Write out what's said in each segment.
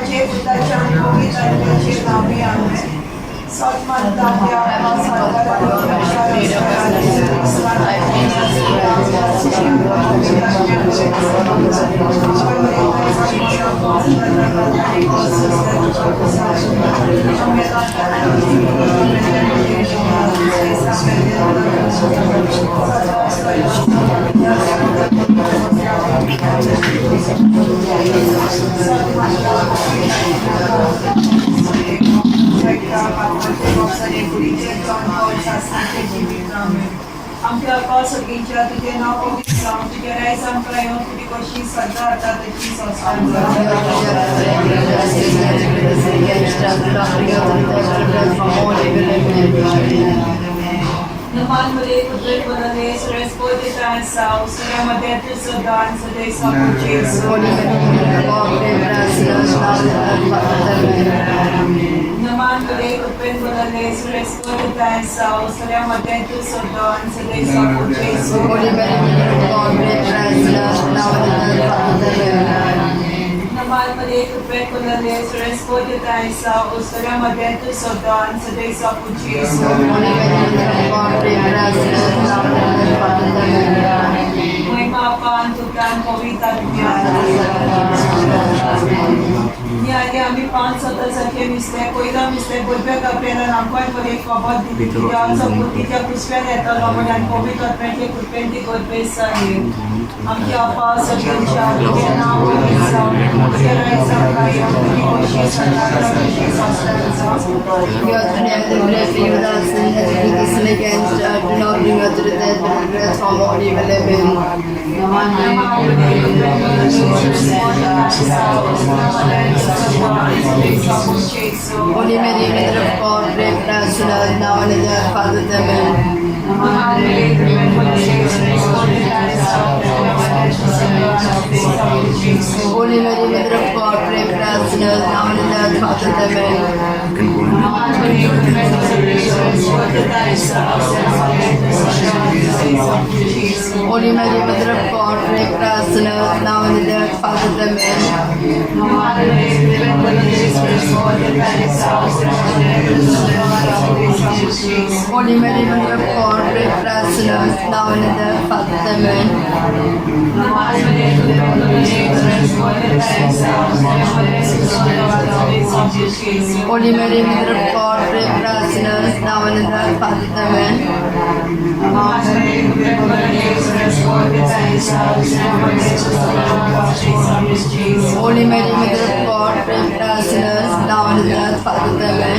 माझे बुद्धाच्या अनुभवी तत्वाचे नावे आणले सत्मंताच्या आमच्या सगळींच्या तुझे नाव पवित्र तुझे राय संप्रदाय तुझी कशी सदा आता त्याची संस्कार नमांमध्ये कुठले बनले सरस्वतीचा साव सूर्यामध्ये तुझं दान सदैव सापूचे नमांमध्ये कुठले बनले सरस्वतीचा साव सूर्यामध्ये तुझं दान सदैव सापूचे नमांमध्ये कुठले बनले सरस्वतीचा साव सूर्यामध्ये तुझं दान सदैव सापूचे महिमा पान तुकान पवित्र यानी आम्ही 5 सदस्याचे मिसले पहिला मिसले बुद्धक आपल्याला नामकांमध्ये कबत दिली या संपूर्तीच्या पुष्पाने येतात म्हणजे पवित्र आत्म्याचे कृपेंची गोदबेस आहे आमच्या आपा सगळ्यांच्या नाव Holy Mary, Mother of God, pray for us sinners, now and at the hour of our death. Amen. Holy Mary, Mother of God, pray for us sinners, now and at the hour of our death. Amen. Holy Mary, Mother of God, pray for us sinners, now and at the hour of our death. Amen. Holy Mary, Mother of God, pray for us sinners, now and at the hour of our death. Amen. Holy Mary, Mother of God, pray for us sinners, now and at the hour of our death. Amen. Holy Mary, Mother of God, pray for us sinners, now and at the hour of our death. Amen.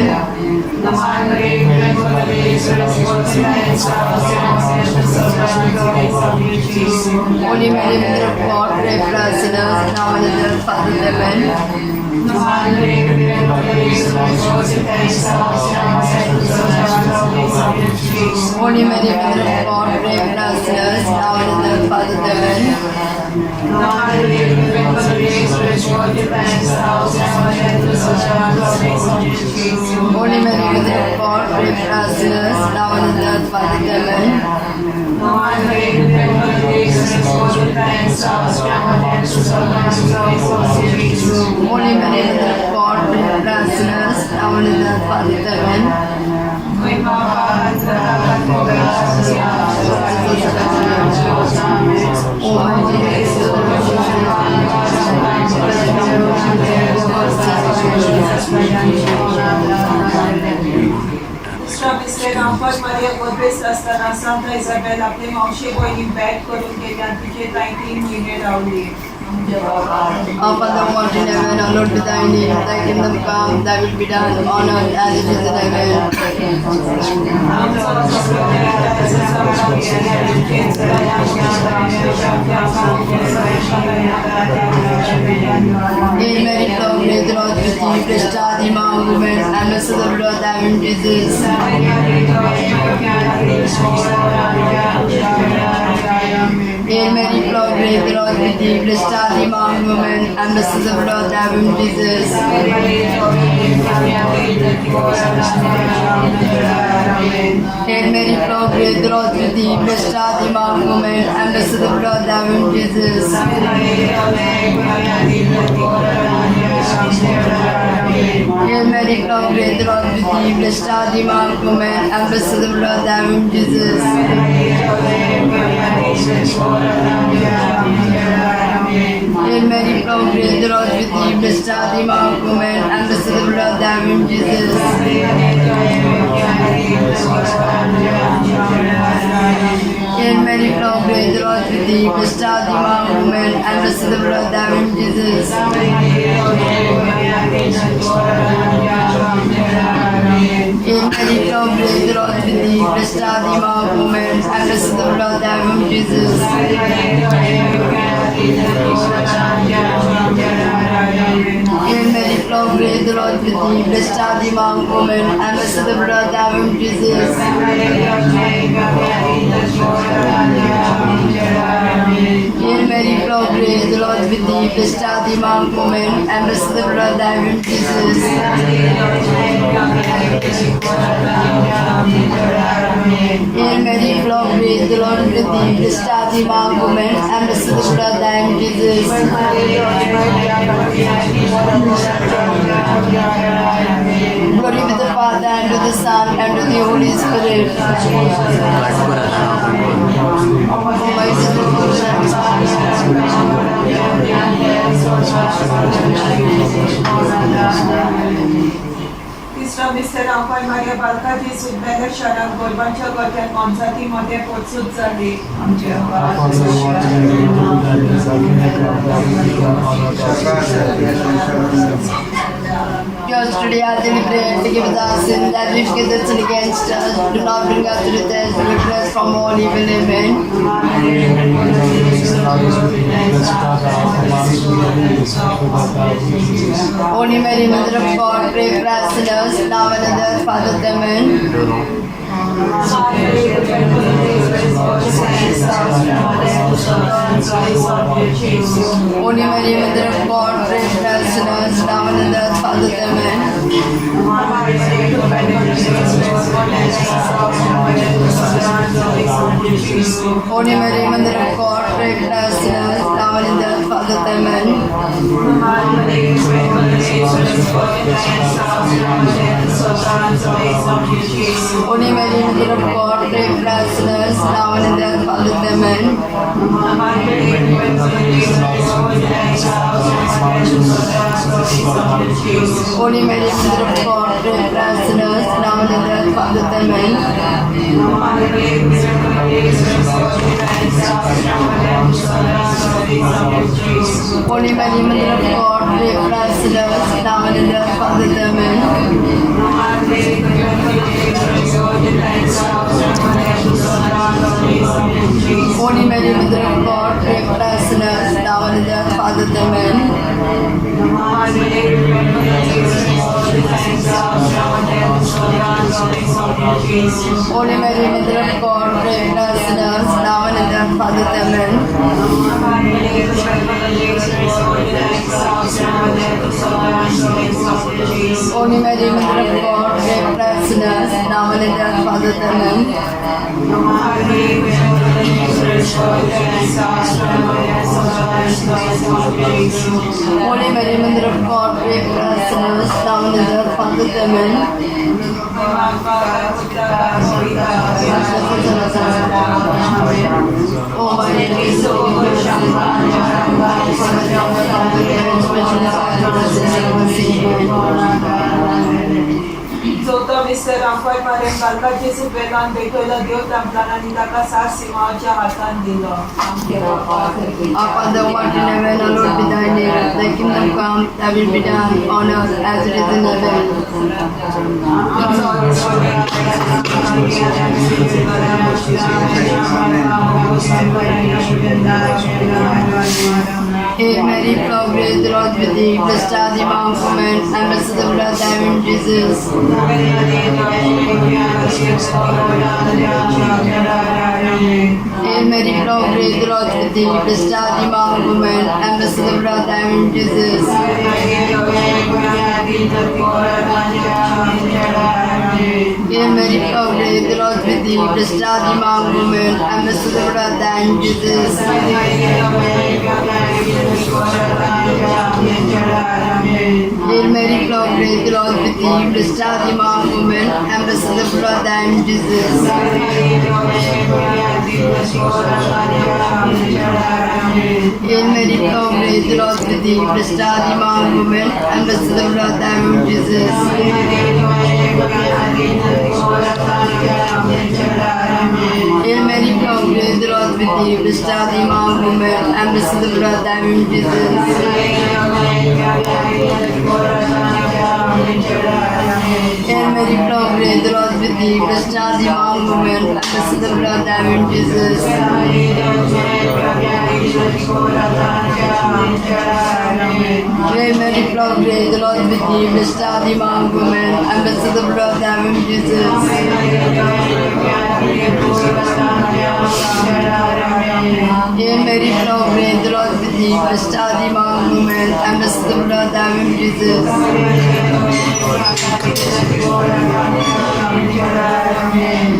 Holy Mary, Mother of God, pray for us sinners, now and at the hour of our death. Amen. Holy Mary, Mother of God, pray for us sinners, now and at the hour of our death. Amen. Holy Mary, Mother of God, pray for us sinners, now and at the hour of our death. Amen. Holy Mary, Mother of God, pray for us sinners, now and at the hour of our death. Amen. Maria Godbes असताना संत Isabelle आपले मावशी बहिणी bat करून गेल्या तिचे 3 महिने रावली Our Father who art in heaven, hallowed be thy name. Thy kingdom come, thy will be done on earth as it is in heaven. Hail Mary, full of grace, the Lord is with thee. Blessed art thou among women, and blessed is the fruit of thy womb, Jesus. Hail Mary, full of grace, the Lord is with thee. Blessed art thou among women, and blessed is the fruit of thy womb, Jesus. Hail Mary, full of grace, the Lord is with thee. Blessed art thou among women, and blessed is the fruit of thy womb, Jesus. Hail Mary, full of grace, the Lord with thee. Blessed art thou among women, and blessed is the fruit of thy womb, Jesus. Hail Mary, full of grace, the Lord with thee. Blessed art thou among women, and blessed is the fruit of thy womb, Jesus. Hail Mary, full of grace, the Lord with thee. Blessed art thou among women, and blessed is the fruit of thy womb, Jesus. Hail Mary, full of grace, the Lord with thee. Blessed art thou among women, and blessed is the fruit of thy womb, Jesus. Hail Mary, full of grace, the Lord with thee. Blessed art thou among women, and blessed is the fruit of thy womb, Jesus. Hail Mary, full of grace, the Lord with thee. Blessed art thou among women, and blessed is the fruit of thy womb, Jesus. Hail Mary, full of grace, the Lord with thee. Blessed art thou among women, and blessed is the fruit of thy womb, Jesus. Glory to the Father, and to the Son, and to the Holy Spirit. तिसरा mister आपण माझ्या बालकाची सुद्धा क्षणात गोरबांच्या गोट्यात मांसातीमध्ये पोचून झाली Just today as we pray, forgive us our sins that we've committed against us. Do not bring us to the test, but deliver us from all evil. Amen. Holy Mary, Mother of God, pray for us sinners, now and at the death of our death. Amen. Holy Mary, Mother of God, pray for us sinners, now and at the death of our death. Amen. Holy Mary, Mother of God, pray for us sinners, now and at the death of our death. Amen. Holy Mary, Mother of God, pray for us sinners, now and at the death of our death. Amen. Holy Mary, Mother of God, pray for us sinners, now and at the death of our death. Amen. Holy Mary, Mother of God, pray for us sinners, now and at the death of our death. Amen. Holy Mary, Mother of God, pray for us sinners, now and at the death of our death. Amen. Holy Mary, Mother of God, pray for us sinners, now and at the death of our death. Amen. Holy Mary, Mother of God, pray for us sinners, now and at the death of our death. Amen. Holy Mary, Mother of God, pray for us sinners, now and at the death of our death. Amen. Oh my Zota Mr. Rafael Marem बालकाचे सुपेदान भेटवलं देव तांपलांनी ताका 7 सिंहाच्या हातान दिलो. Our Father, who art in heaven, hallowed be thy name. Thy kingdom come, thy will be done on earth as it is in heaven. Hail Mary, full of grace, the Lord with thee. Blessed art thou among women, and blessed is the fruit of thy womb, Jesus. Hail Mary, full of grace, the Lord with thee. Blessed art thou among women, and blessed is the fruit of thy womb, Jesus. Hail Mary, full of grace, the Lord with thee. Blessed art thou among women, and blessed is the fruit of thy womb, Jesus. grace, the Lord with thee. Blessed art thou among women, and blessed is the fruit of thy womb, Jesus. Hail Mary, full of grace, the Lord with thee. Blessed art thou among women, and blessed is the fruit of thy womb, Jesus. Hail Mary, full of grace, the Lord with thee. Blessed art thou among women, and blessed is the fruit of thy womb, Jesus. Hail Mary, full of grace, the Lord with thee. Blessed art thou among women, and blessed is the fruit of thy womb, Jesus. Hail Mary, full of grace, the Lord with thee. Blessed art thou among women, and blessed is the fruit of thy womb, Jesus. Hail Mary, full of grace, the Lord with thee. Blessed art thou among women, and blessed is the fruit of thy womb, Jesus.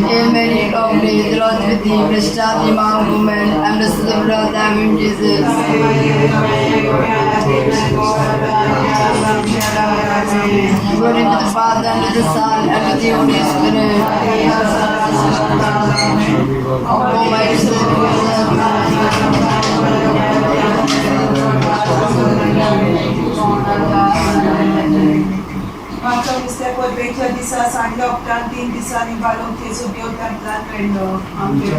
Hail Mary, full of grace, the Lord with thee. Blessed art thou among women, and blessed is the fruit of thy womb, Jesus. Glory to the Father, and to the Son, and to the Holy Spirit. Oh my Mancam este podvechea disa sangle optan 3 disani balon ke subio tantan vendo amke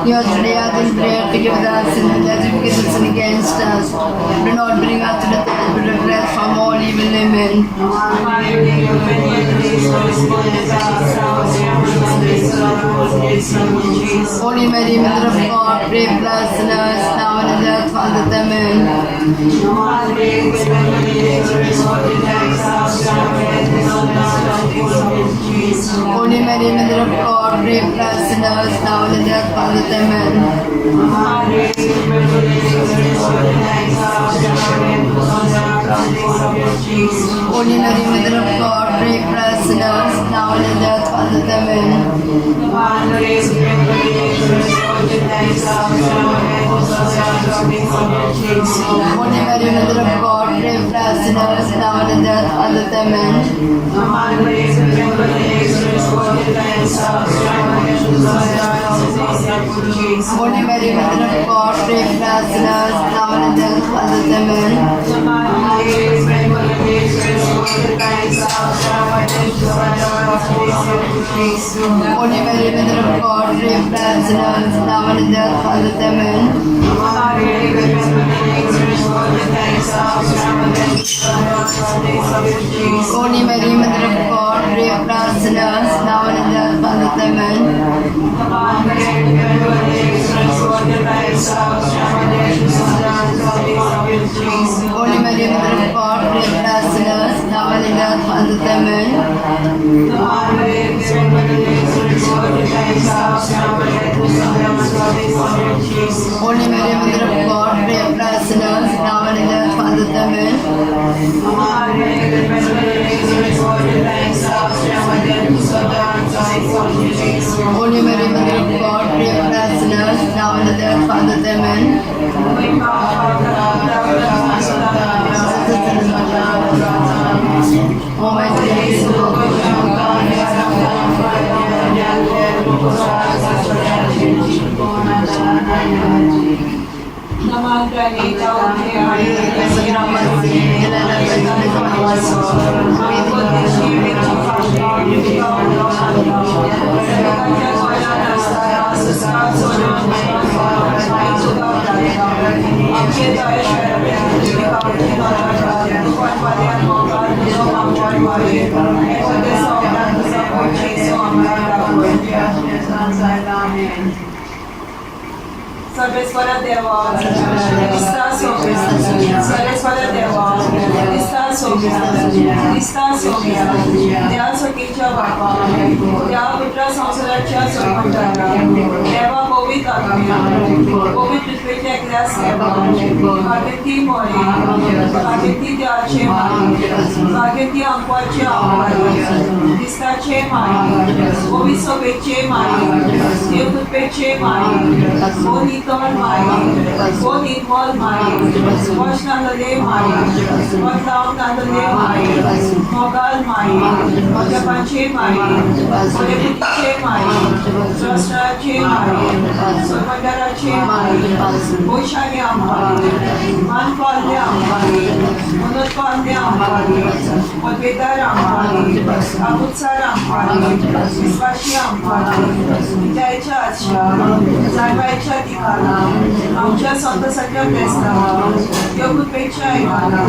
Yesterday I did prayer to give us sin and as if we sin against us. Do not bring us to the test, but deliver us from all evil. Amen. Holy Mary, Mother of God, pray for us sinners, now and at the death of our death. Amen. Holy Mary, Mother of God, pray for us sinners, now and at the death of our death. Amen. Holy Mary, Mother of God, pray for us sinners, now and at the death of our death. Amen. Holy Mary, Mother of God, pray for us sinners, now and at the death of our death. Amen. Holy Mary, Mother of God, pray for us sinners, now and at the death of our death. Amen. Holy Mary, Mother of God, pray for us sinners, now and at the death of our death. Amen. Holy Mary, Mother of God, pray for us sinners, now and at the death of our death. Amen. Holy Mary, Mother of God, pray for us sinners, now and at the death of our death. Amen. Holy Mary, Mother of God, pray for us sinners, now and at the death of our death. Amen. Holy Mary, Mother of God, pray for us sinners, now and at the death of our death. Amen. Almighty Sarvesvara Deva, Krista Somya, Sarvesvara Deva, Krista Somya, Krista Somya, Dea Sakicha Baba, Dea Putra Samsaracha Samantara, Deva Kovit Atmya, Kovit Prithvitya Grasyava, Bhagati Mori, Bhagati Dyache Mari, Bhagati Ankwacha Amari, Krista पुत्राचे माई ओ विसोबेचे माई देव कृपेचे माई ओ नितळ माई ओ निर्मल माई वचनालले माई वचनालले माई मोगाल माई जपाचे माई ओलेपुतीचे माई रस्त्राचे माई सोमंदराचे माई ओशाने आंबारी मानपालने आंबारी मनोत्पालने आंबारी पदवेदार आंबारी अकुत्सार आंबारी विश्वासी आंबारी विजयाच्या आशा जाणवायच्या दिकाला आमच्या संतसाच्या क्रिस्तावा योगुपेच्या ऐकाला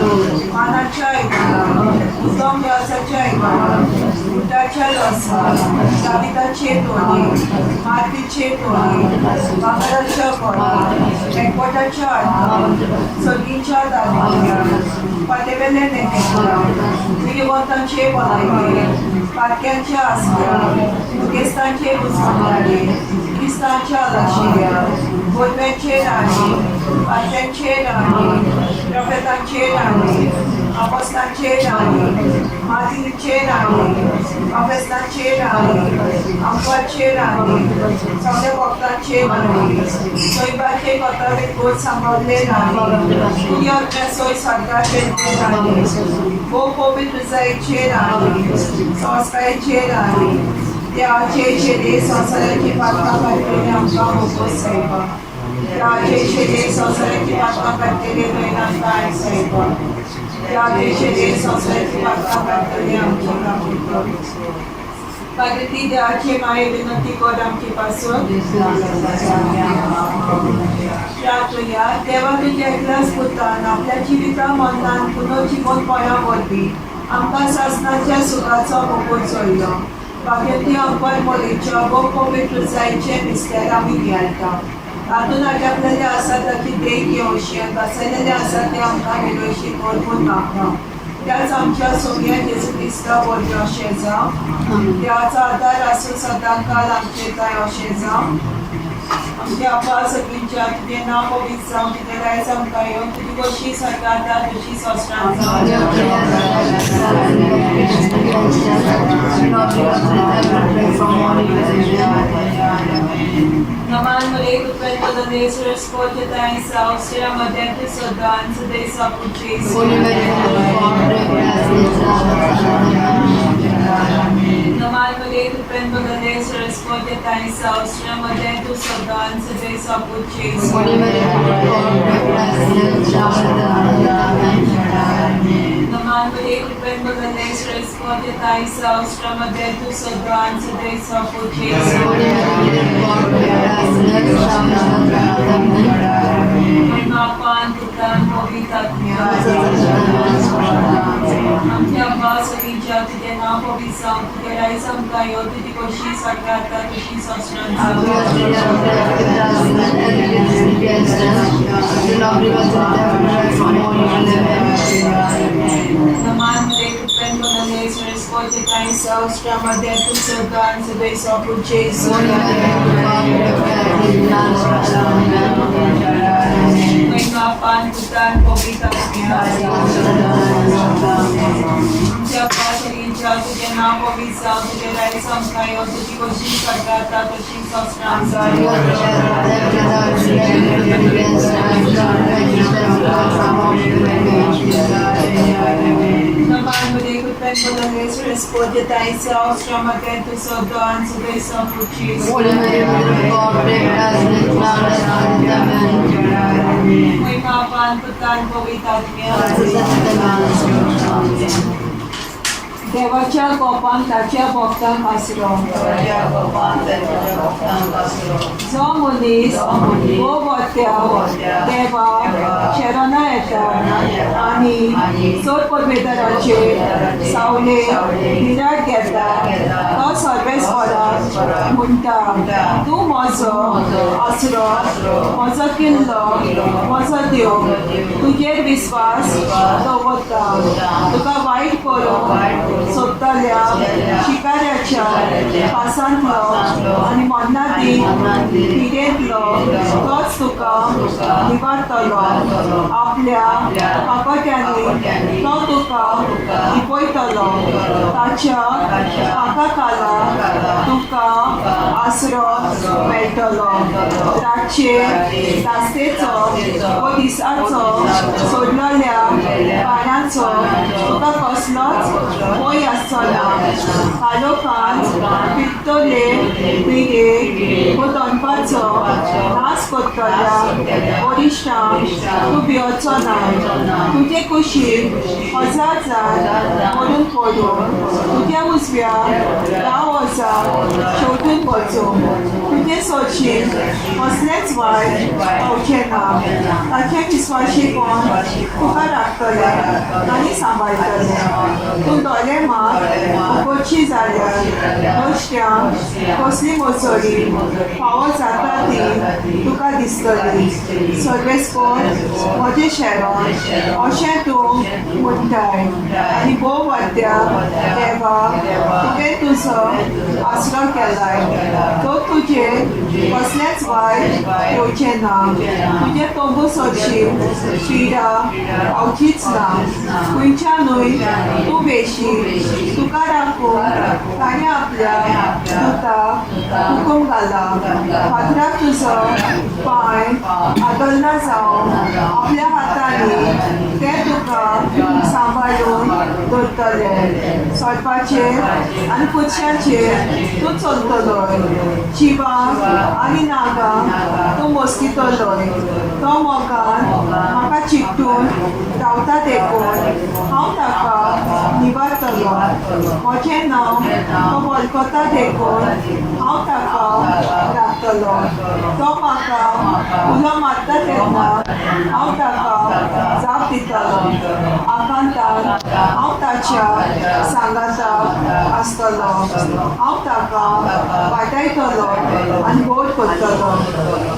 मानाच्या ऐकाला उत्तम व्यासाच्या ऐकाला उटाच्या रसा दाविदाचे तोडे मातीचे तोडे बांगराच्या कोळा एकवटाच्या आडा सगळीच्या दाविद्या पातेवेले नेतेला विनिवंतांचे बोलायले पारक्यांच्या आसऱ्या मुखेस्तांचे बुजवणारे क्रिस्तांच्या लशिया बोलव्यांचे राणी पात्यांचे राणी प्रफेतांचे राणी अपोस्तांचे राणी मातीचे राणी अफेस्तांचे राणी अंकाचे राणी सगळ्या भक्तांचे राणी सोयबाचे कथावे गोड सांभाळले राणी दुनियातल्या सोय सरकारचे राणी वो पवित्र जायचे राणी संस्काराचे राणी देवाचे शेते संसाराची पातळा काढलेले आमकां मोको साहेब देवाचे शेते संसाराची पातळा काढलेले नयनांत काय साहेब देवाचे शेते संसाराची पातळा काढलेले आमच्या प्रगती देवाचे माये विनंती कर आमचे पासून प्रार्थना देवा तुझ्या एकल्याच पुत्रान आपल्या जिविता मरणान पुनर्जीवन पळा वरवीं आमकां सासणाच्या सुखाचो मोको चोयलो भाग्यवती अंबर मोलेच्या वो पवित्र जायचे मिस्तेर आमी घेता तातूंत आटपलेले आसात ताची देख येवशें बसयलेले आसात ते आमकां विलोयशी कोरपून नाका त्याच आमच्या सोम्या जेजू क्रिस्ता वरवीं अशें जावं देवाचो आदार आसूं सदां काल आमचे जाय अशें जावं आमचे आपा सगळींच्या तुजें नांव पवित्र जावं तुजें रायज आमकां येवन तुजी कशी सरकारता तशी सस्त्रांत Naman muli kupento da Deus responde da essa ausência madente sodança dessa putícia. Naman muli kupento da Deus responde da essa ausência madente sodança dessa putícia. Naman muli kupento da Deus responde da essa ausência madente sodança dessa putícia. Mapan Tuhan Povitatnya आमच्या भासवीच्या तुझे नाव पवित्र तुझे रायसम कायो तुझी कशी सरकारता तुझी सस्त्रांत Naman Deus Deus responde da exaustra मध्ये तू सदान सदैव सपुचे Mapan Tuhan Povitatnya आमच्या भासवीच्या तुझे नाव पवित्र तुझे रायसम कायो तुझी कशी सरकारता तुझी सस्त्रांत Naman muli kupento da Deus responde da exaustra मध्ये तू सदान सदैव सपुचे Mapan Tuhan Povitatnya देवाच्या कोपान ताच्या भक्तांक आसरो जो मनीस वो वत्या देवा शरणा येता आनी चड परमेश्वराचे सावले विराट घेता तो सर्वेस्पराक म्हणटा तूं म्हजो आसरो म्हजो किल्लो म्हजो देव तुजेर विस्वास दवरता तुका वायट करूंक सोदतल्या शिकाऱ्याची विचाराच्या पासांतलो आनी मन्नादी पिडेंतलो तोच तुका निवारतलो आपल्या पाकोट्यांनी तो तुका लिपयतलो ताच्या पाका तुका आसरो मेळटलो रातचे दास्तेचो वो दिसाचो सोडलेल्या पानांचो तुका कसलोच भंय आसचो ना कालोखान पित्तोले पिडेक वो दनपारचो नाश करतल्या वरिश्ठांक तूं भिवचो ना तुजे कुशीक हजार मरून पडून तुज्या उजव्या 10 वर्सां शेवटून वचून तुजे सोडशीक कसलेंच वायट पावचें ना ताचें विस्वाशीपण तुका राखतलें आनी सांबाळटलें तूं दोळे मात उगोवची जाल्यार रस्त्यांक कसली मजोरी फावो जाता ती तुका दिसतली सर्वेस्पोर म्हजें शेरोन अशें तूं म्हणटाय आनी भोव वाद्या देवा तुवें तुजो आसरो केलाय तो तुजे कसलेंच वायट येवचें ना तुजे तोंबू सोडशीक पिडा पावचीच ना खंयच्यानूय तूं बेशी तुका राखून ताणें आपल्या दुताक हुकूम घाला फातराक तुजो पांय आदोलना जावन आपल्या हातांनी ते तुका सांबाळून दवरतले सोडपाचेर आनी कुडश्यांचेर तूं चलतलोय जिवाक आनी नागांक तूं मोसकितलोय तो मोगान म्हाका चिकटून रावता देखून हांव ताका निवारतलो म्हजें नांव तो वळखता देखून हांव ताका राखतलो तो म्हाका उलो मारता तेन्ना हांव ताका जाप दितलो आकांताक हांव ताच्या सांगाताक आसतलो हांव ताका वाटायतलो आनी गोड करतलो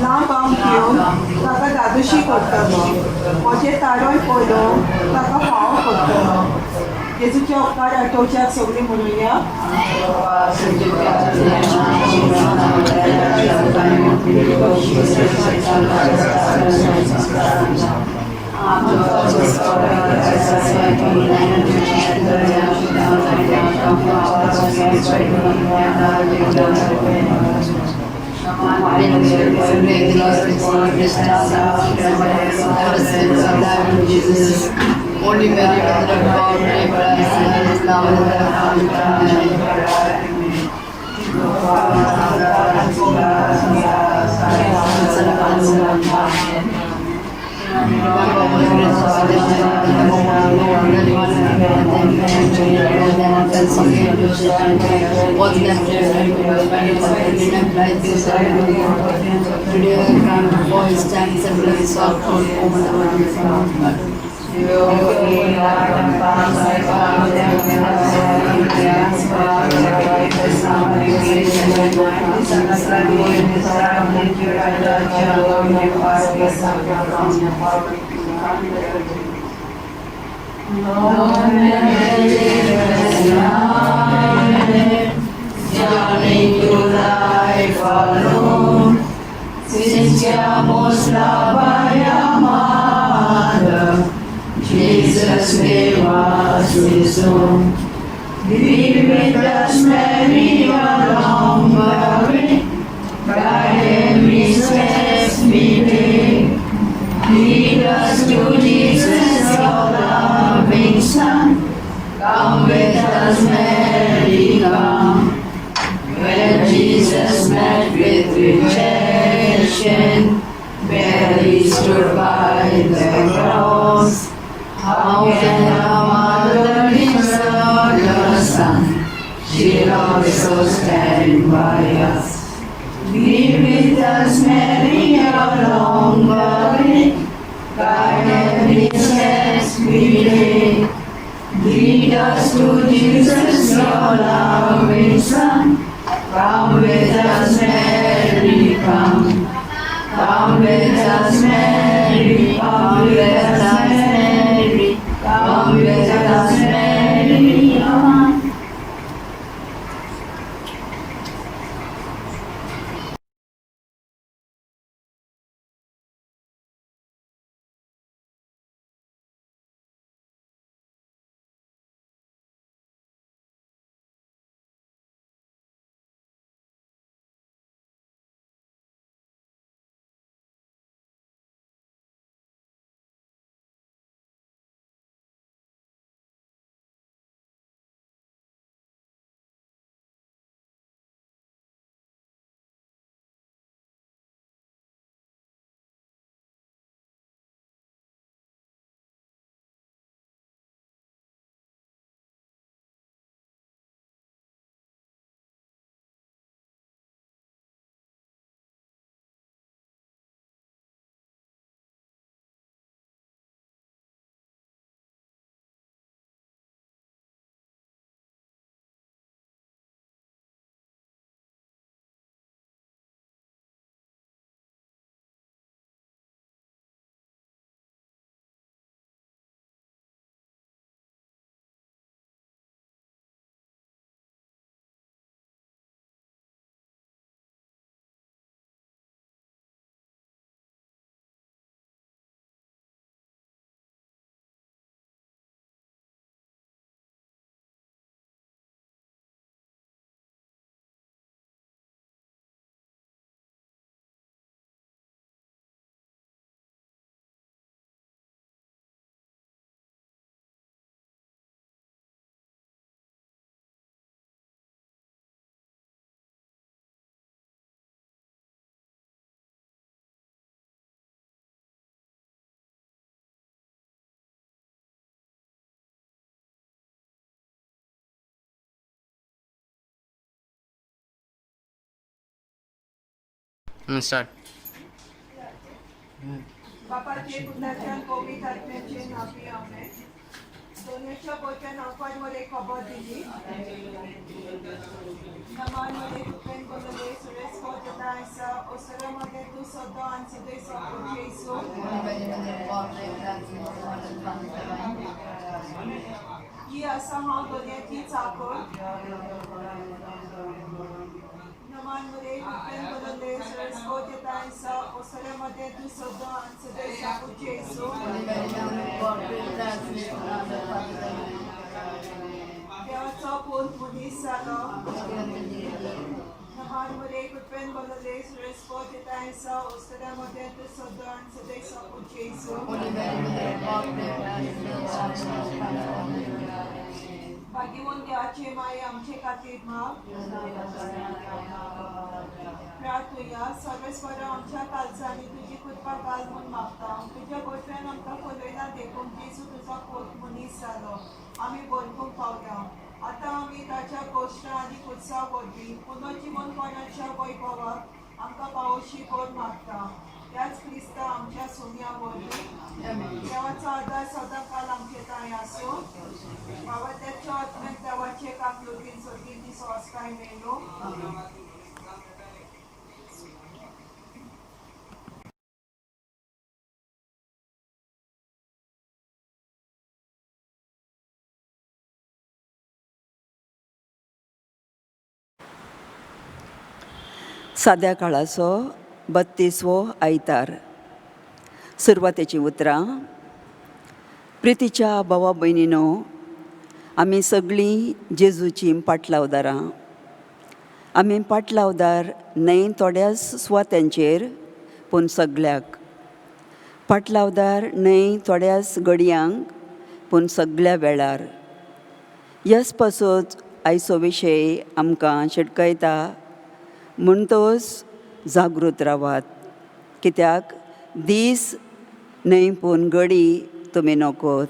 लांब आम घेवन ताका दादोशी करतलो म्हजें ताळोय पळोवन ताका फावो करतलो जेजूचे उपकार आठवच्याक सगळीं म्हणुया Only Mary, Mother of God, pray for us sinners, now and at the hour of our Journey to life alone, sintiamos la vaya amada, Jesus gave us His own. Be with us, Mary, along the way, guide every step we take. Lead us to Jesus, your loving Son. Come with us, Mary, come. When Jesus met with rejection, Mary stood by the cross. How can a mother desert her son? She'll also stand by us. Be with us, Mary, along the way. Guide every step we take. Lead us to Jesus, your loving Son. Come with us, Mary, come. Come with us, Mary, come with us, Mary, come with us, Mary, come. Start. बापाचे पुत्राच्या पवित्र आत्म्याचे नावे आमेन. सोन्याच्या पोत्या नावांमध्ये खबर दिली नमांमध्ये coupon बोलले सुरेश कोजतायसा ओसरामध्ये तू सदा आणसिदे सापून येसो ही असा हा दुनियाची चाकर नमांमध्ये कुपेन बोलले सुरेश कोजतायसा ओसरामध्ये तू सदा आणसिदे सापून येसो देवाचा पोत मुनीस झाला नमांमध्ये कुपेन बोलले सुरेश कोजतायसा ओसरामध्ये तू सदा आणसिदे सापून येसो भाग्यवान देवाचे माये आमचे खातीर माग प्रार्थुया सर्वेस्वर आमच्या कालचांनी तुझी कृपा काल म्हूण मागता तुझ्या गोठ्यान आमकां पळयला देखून जेजू तुजो पोत मनीस जालो आमी बरपूंक पावल्या आतां आमी ताच्या गोश्ट आनी उत्साह वरवीं पुनर्जीवनपणाच्या वैभवाक आमकां पावोशी कोर मागता त्याच क्रिस्ता आमच्या सोन्या वरवीं देवाचो आदार सदां काल आमचे ताय आसूं बाबा त्याच्या आत्म्याक देवाचे काकलुकीन सोडीन सोस्काय मेलो साद्या काळाचो 32वो आयतार. सुरवातेची उतरां. प्रितीच्या भावा भयणीनो, आमी सगळीं जेजूची पाटलावदारां. आमी पाटलावदार न्हय थोड्याच सुवात्यांचेर पूण सगळ्याक. पाटलावदार न्हय थोड्याच घडयांक पूण सगळ्या वेळार. ह्याच पासून आयचो विशय आमकां शिटकयता म्हणटोच जागृत रावात. कित्याक दीस न्हय पूण घडी तुमी नोकोत.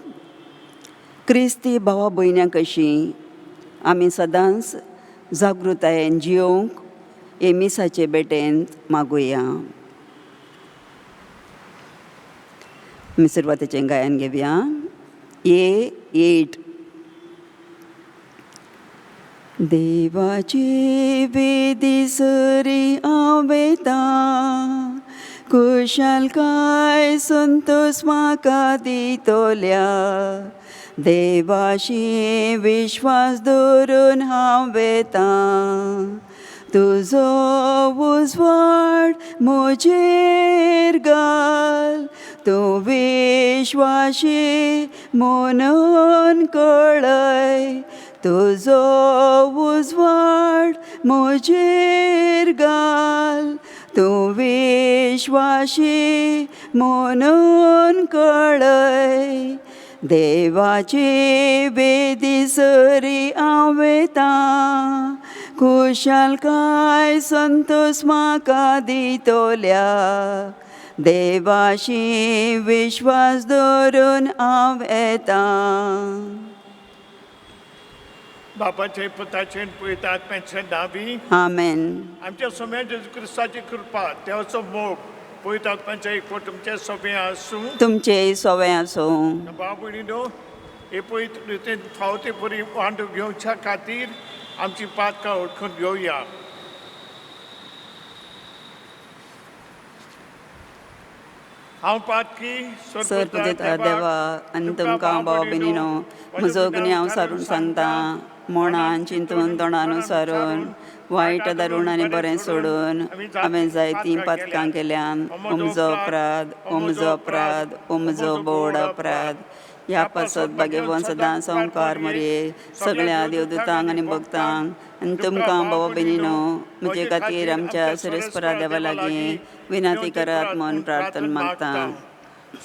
क्रिस्ती भावा भयण्यां कशीं आमी सदांच जागृतायेन जियोंक हे मिसाचे बेटेंत मागुया. आमी सुरवातेचें गायन घेवया. ये 8. देवाची वेदी सरी आवेता कुशलकाय संतोष म्हाका दितोल्या. देवाशी विश्वास दवरून हांव वेता तुजो उजवाड म्हजेर घाल. तूं विश्वासी म्हणून कळय तुजो उजवाड म्हजेर घाल. तूं विश्वासी म्हणून कळय. देवाची वेदी सरी हांव वेतां खुशालकाय संतोष म्हाका दितोल्या. देवाशी विश्वास दवरून हांव येतां. बापाचे पुताचे पवित्र आत्म्याचे नावी आमेन. आमच्या सोम्या जेजू क्रिस्ताची कृपा देवाचो मोग पवित्र आत्म्याचे एक तुमचे सोबे आसूं. तुमचे सवय आसूं. बाबुडीनो हे पवित्र रितीन फावती बरी वांटो घेवच्या खातीर आमची पातकां ओळखून घेवया. हांव पातकी सर्पदेता देवा आनी तुमकां भाव भयणीनो म्हजो गुन्यांव हांव सारून सांगता. मोणान चिंतून तोंडान सारून वायट दारूण आनी बरें सोडून हांवें जायतीं पातकां केल्यान. ओ म्हजो अपराध ओ म्हजो बोड अपराध. ह्या पासत भाग्यवान सदां संवकार मरये सगळ्या देवदूतांक आनी भक्तांक आनी तुमकां भाव भयणीनो म्हजे खातीर आमच्या सुरेस्परा देवा लागीं विनंती करात म्हूण प्रार्थना मागता.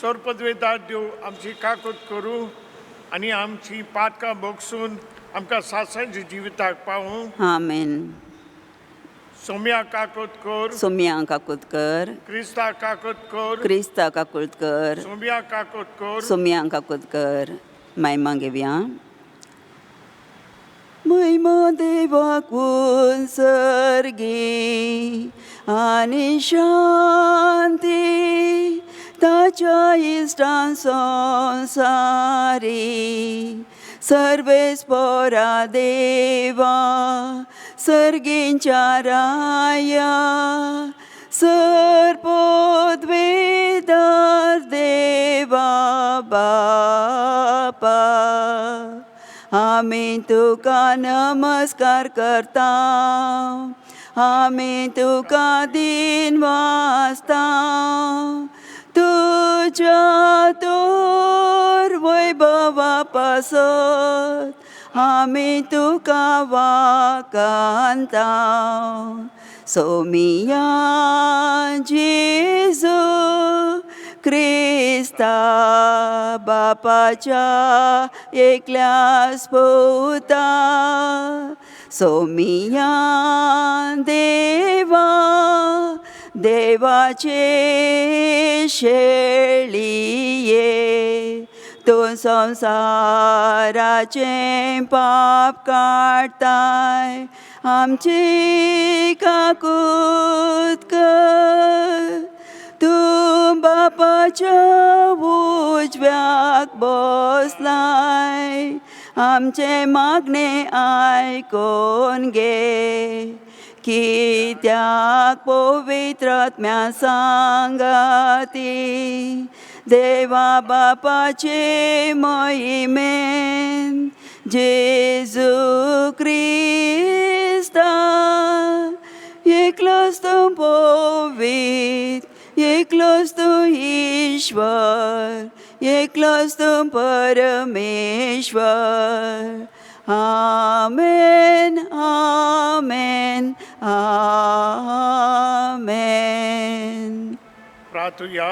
सर्पद्वेदार देव आमची काकूत करूं आनी आमची पातकां भोगसून आमकां सासणच्या जिविताक पावूं. आमेन. सोम्या काकूत कर. सोम्या काकूत कर. क्रिस्ता काकूत कर. क्रिस्ता काकूत कर. सोम्या काकूत कर. सोम्या काकूत कर. महिमा घेवया. महिमा देवाकून सर्गी आनी शांती ताच्या इष्टां संसारी सर्वेस्परा देवा सर्गींच्या राया सर्पोद्वेदार देवा बापा आमी तुका नमस्कार करता आमी तुका दिन वाजता तुझ्या तोर वैभवा पासत आमी तुका वाकांता सोमिया जेजू क्रिस्ता बापाच्या एकल्या स्पुता सोमिया देवा देवाचे शेळिये तूं संसाराचें पाप काडताय आमची काकूत कर तूं बापाच्या उजव्याक बसलाय आमचे मागणे आयकोन घे कित्याक पवित्र आत्म्या सांगाती देवा बापाचे मोहिमेन जेजू क्रिस्ता एकलोच तूं पवित्र एकलोच तूं ईश्वर एकलोच तूं परमेश्वर आमेन आमेन आमेन. प्रार्थूया.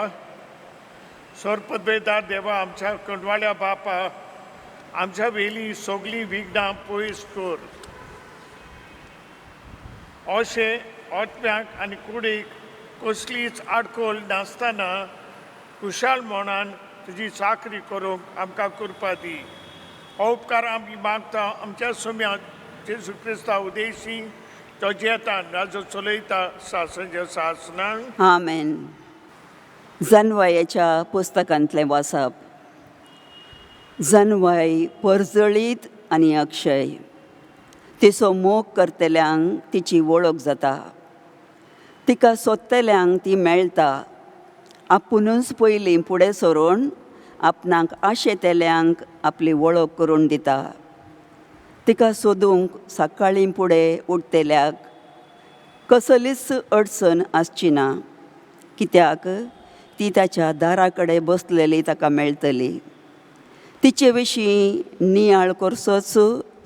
स्वर्गपदवेदार देवा आमच्या कंडवाळ्या बापा आमच्या वेली सगळी विघ्नां पयस कर अशें आत्म्याक आनी कुडीक कसलीच आडखळ नासतना खुशाल मनान तुजी चाकरी करूंक आमकां करपा दी. हो उपकार आमी मागता आमच्या सोम्या जेजू क्रिस्ता उदेशी तो जेता राजो चलयता सासनाच्या सासनान आमेन. जन्वयाच्या पुस्तकांतलें वाचप. जन्वय परजळीत आनी अक्षय. तिचो मोग करतल्यांक तिची वळख जाता. तिका सोदतल्यांक ती मेळटा. आपुणूच पयलीं फुडें सरून आपणाक आशेतल्यांक आपली वळख करून दिता. तिका सोदूंक सकाळीं फुडें उठतल्याक कसलीच अडचण आसची ना. कित्याक ती ताच्या दारा कडेन बसलेली ताका मेळटली. तिचे विशीं नियाळ करचोच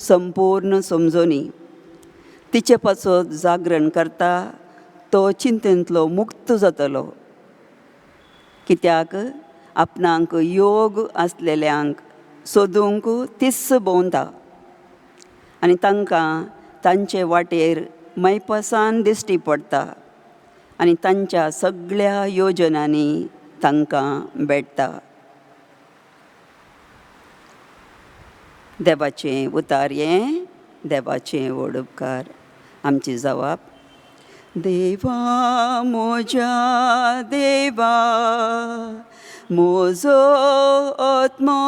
संपूर्ण समजोनी. तिचे पासत जागरण करता तो चिंतेंतलो मुक्त जातलो. कित्याक आपणाक योग आसलेल्यांक सोदूंक तिस्स भोंवता आनी तांकां तांचे वाटेर मैपसान दिश्टी पडटा आनी तांच्या सगळ्या योजनांनी तांकां भेटता. देवाचें उतार हें देवाचें व्हड उपकार. आमची जबाब. देवा म्हज्या देवा म्हजो आत्मो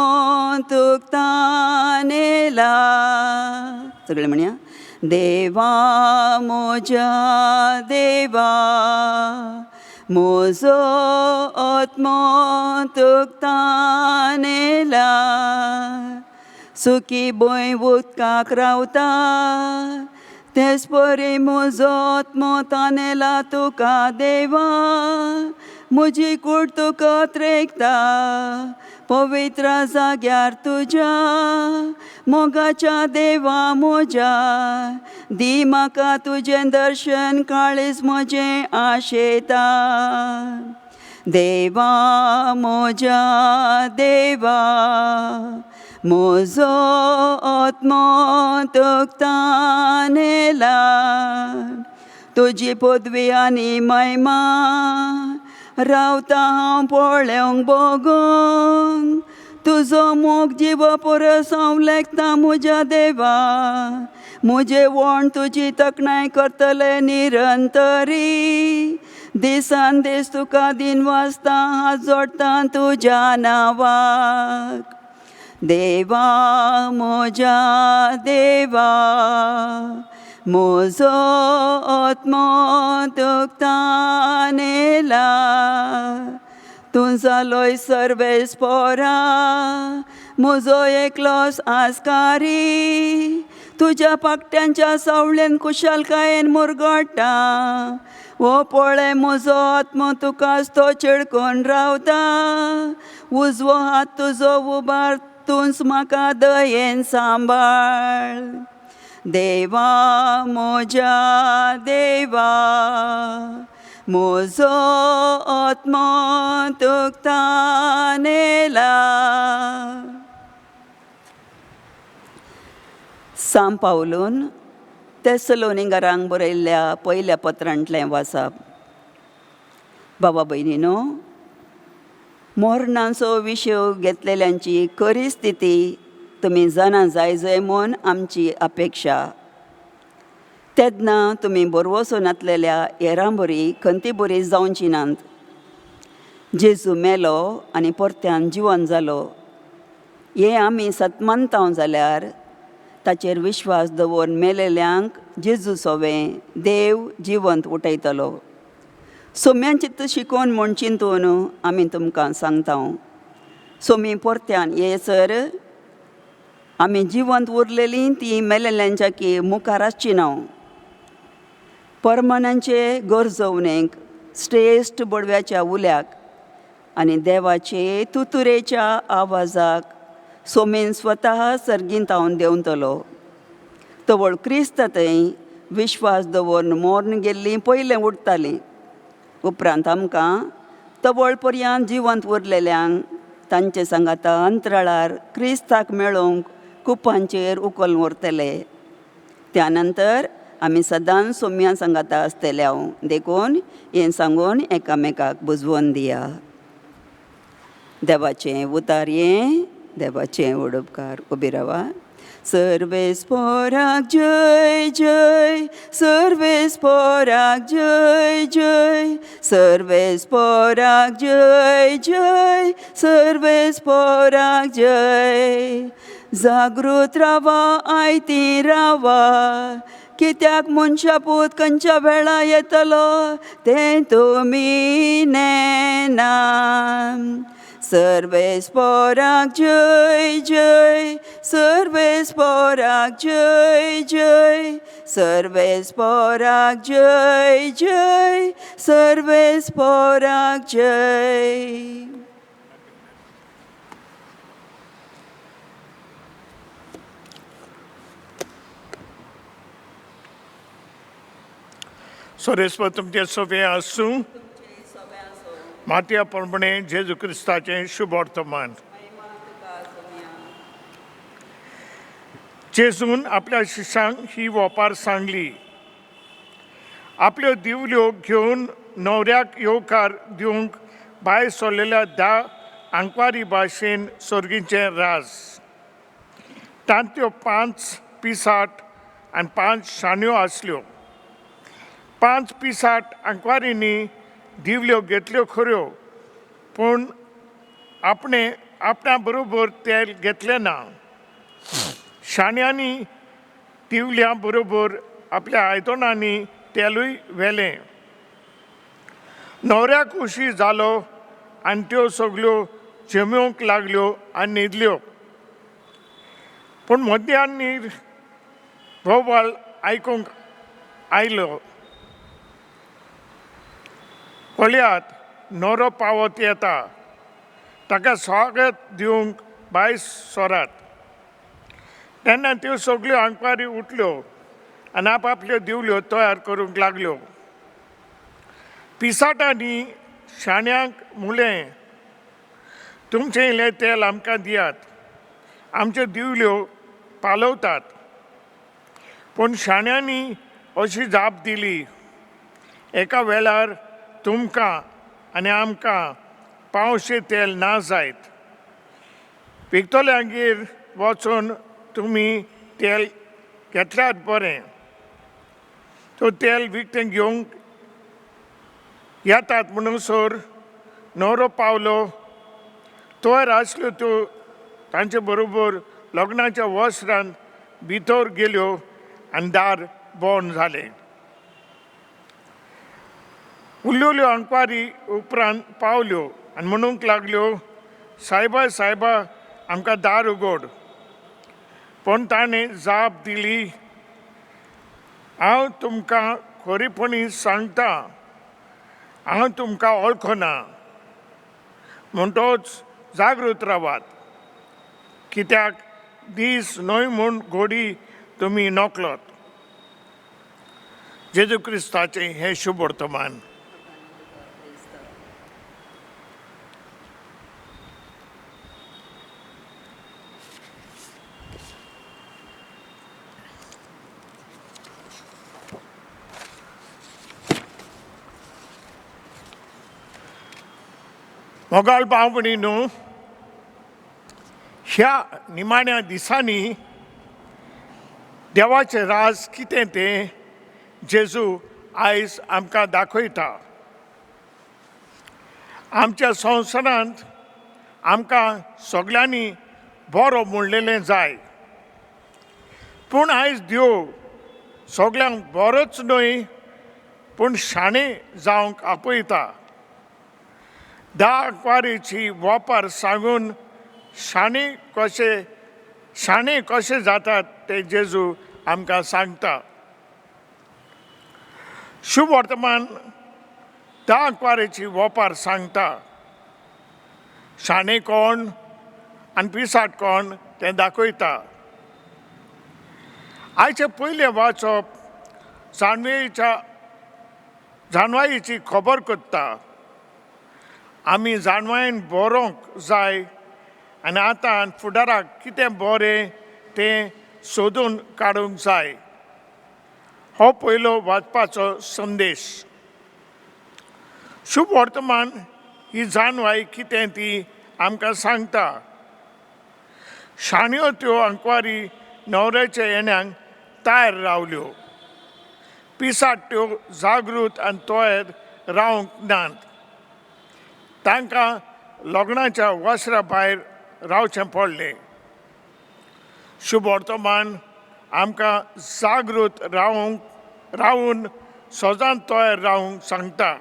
तुका ताणेला. सगळे म्हणया. देवा म्हज्या देवा म्हजो आत्मो तुका ताणेला. सुखी भंय उदकाक रावता तेच परी म्हजो आत्मो ताणेला तुका देवा. म्हजी कूड तुका त्रेकता पवित्र जाग्यार तुज्या मोगाच्या देवा म्हज्या. दी म्हाका तुजें दर्शन काळीज म्हजें आशेता. देवा म्हज्या देवा म्हजो आत्मो तुका ताणेला. तुजी पदवी आनी महिमा रावता हांव पळोवंक बगोवंक. तुजो मोग जिवा परस हांव लेखता म्हज्या देवा. मुझे वण तुजी तकनाय करतले निरंतरी दिसान दीस तुका दिन वाजता हात जोडटा तुज्या नांवाक देवा म्हज्या देवा म्हजो आत्मो तुका ताणेला तूं जालोय सर्वेस्परा म्हजो एकलोच आस्कारी तुज्या पाकट्यांच्या सावळेन कुशलकायेन मुरगडटा ओ पळय म्हजो आत्मो तुकाच तो चिडकोन रावता उजवो हात तुजो उबार तूंच म्हाका दयेन सांबाळ देवा म्हज्या देवा म्हजो आत्मो तुका ताणेला सांब पावलून तेसलोनिकांक बरयल्ल्या पयल्या पत्रांतलें वाचप बाबा भयणीनो मरणाचो विशय घेतलेल्यांची खरी स्थिती तुमी जाणा जाय म्हूण आमची अपेक्षा तेदना तुमी बरवसो नातलेल्या हेरां बरी खंती बरी जावची नात जेजू मेलो आनी परत्यान जिवन जालो हें आमी सत मानतां जाल्यार ताचेर विश्वास दवरून मेलेल्यांक जेजू सोवें देव जिवंत उठयतलो सोम्यान चित्त शिकोवन म्हूण चिंतून आमी तुमकां सांगता सोमी परत्यान येसर आमी जिवंत उरलेलीं ती मेलेल्यांच्या की मुखार आसची ना परमनांचे गरजवणेक श्रेश्ठ बडव्याच्या उल्याक आनी देवाचे तुतुरेच्या आवाजाक सोमेन स्वता सर्गींतावन देंवतलो तवळ क्रिस्त थंय विश्वास दवरून मोर्न गेल्लीं पयलें उठतालीं उपरांत आमकां तवळ पर्यंत जिवंत उरलेल्यांक तांचे सांगाता अंतराळार क्रिस्ताक मेळोवंक कुपांचेर उखल व्हरतले त्या नंतर आमी सदांच सोम्या सांगाता आसतले हांव देखून हें सांगून एकामेकाक बुजवून दिया देवाचें उतार हें देवाचें उडोवकार उबी रावा सर्वेस्पराक जय जय सर्वेस्पराक जय जय सर्वेस्पराक जय जय सर्वेस्पराक जय जागृत रावा आयती रावा कित्याक मनशा पूत खंयच्या वेळा येतलो तें तुमी नेना सर्वेस्पराक जय जय सर्वेस्पराक जय जय सर्वेस्पराक जय जय सर्वेस्पराक जय सोरेस्पर तुमचे सोबे आसूं मातया प्रमाणे जेजू क्रिस्ताचें शुभ वर्तमान जेजून आपल्या शिश्यांक ही वोपार सांगली आपल्यो दिवल्यो घेवन न्हवऱ्याक येवकार दिवंक भायर सरलेल्या 10 आंकवारी भाशेन सर्गीचें राज तांत्यो 5 पिसाट आनी 5 शाण्यो आसल्यो 5 पिसाट आंकवारींनी दिवल्यो घेतल्यो खऱ्यो पूण आपणा बरोबर तेल घेतलें ना शाण्यांनी दिवल्या बरोबर आपल्या आयदनांनी तेलूय व्हेलें न्हवऱ्याक उशीर जालो आनी त्यो सगल्यो जेमेवंक लागल्यो आनी न्हिदल्यो पूण मध्यान भोवबाल आयकूंक आयलो पळयात न्हवरो पावत येता ताका स्वागत दिवंक भायर सोरात तेन्ना त्यो सगल्यो आंकवारी उठल्यो आनी आपआपल्यो दिवल्यो तयार करूंक लागल्यो पिसाटांनी शाण्यांक म्हणलें तुमचें इल्लें तेल आमकां दियात आमच्यो दिवल्यो पालवतात पूण शाण्यांनी अशी जाप दिली एका वेळार तुमकां आनी आमकां पावशें तेल ना जायत विकतोल्यांगेर वचून तुमी तेल घेतल्यात बरें. तो तेल विकतें घेवंक येतात म्हणसर न्हवरो पावलो. तोर आसल्यो त्यो तांचे बरोबर लग्नाच्या वस्त्रांत भितर गेल्यो आनी दार बंद जालें. उरलेल्यो आंकवारी उपरांत पावल्यो आनी म्हणूंक लागल्यो, सायबा सायबा आमकां दार उगड. पण ताणें जाप दिली, हांव तुमकां खरेपणी सांगता, हांव तुमकां वळखना. म्हणटोच जागृत रावात, कित्याक दीस न्हय म्हूण घोडी तुमी नोकलोत. जेजू क्रिस्ताचें हें शुभ वर्तमान. मोगाळ भाव भयणीनो, ह्या निमाण्या दिसांनी देवाचें राज कितें तें जेजू आयज आमकां दाखयता. आमच्या संवसारांत आमकां सगळ्यांनी बरो म्हणलेलें जाय, पूण आयज देव सगळ्यांक बरोच न्हय पूण शाणें जावंक आपयता. आंकवारीची वापर सांगून शाणें कशें जातात ते जेजू आमकां सांगता. शुभ वर्तमान आंकवारीची वापर सांगता. शाणें कोण आनी पिसाट कोण तें दाखयता. आयचें पयलें वाचप जानवायेची खबर करता. आमी जानवायेन बरोवंक जाय आनी आतां फुडाराक कितें बरें तें सोदून काडूंक जाय. हो पयलो वाचपाचो संदेश. शुभ वर्तमान ही जानवाय कितें ती आमकां सांगता. शाण्यो त्यो आंकवारी न्हवऱ्याच्या येण्याक तयार रावल्यो. पिसाट त्यो जागृत आनी तोयर रावंक नात. तांकां लग्नाच्या वस्त्रा भायर रावचें पडलें. शुभ वर्तमान आमकां जागृत रावून सदांच तोयर रावंक सांगता.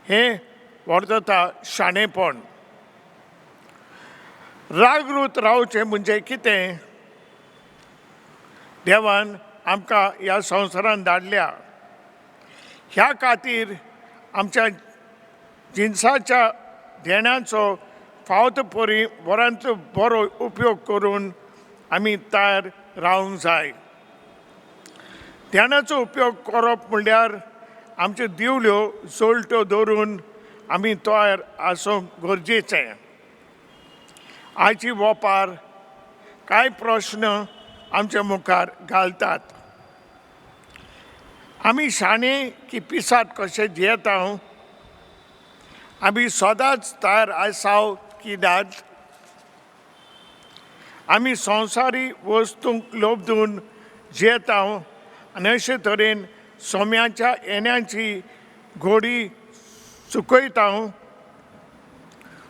हें वर्तता शाणेपण. जागृत रावचें म्हणजे कितें? देवान आमकां ह्या संवसारांत धाडल्या. ह्या खातीर आमच्या जिन्साच्या धेण्याचो फावत परी बऱ्यांतलो बरो उपयोग करून आमी तयार रावंक जाय. धेण्याचो उपयोग करप म्हणल्यार आमच्यो दिवल्यो जोल्ट्यो दवरून आमी तयार आसूंक गरजेचें. आयची वापर कांय प्रश्न आमच्या मुखार घालतात. आमी शाणें की पिसाट कशें जियेता? आमी सदांच तयार आसाव की नात? आमी संवसारी वस्तूंक लोबदून जियेता आनी अशे तरेन सोम्याच्या येण्याची घोडी चुकयता.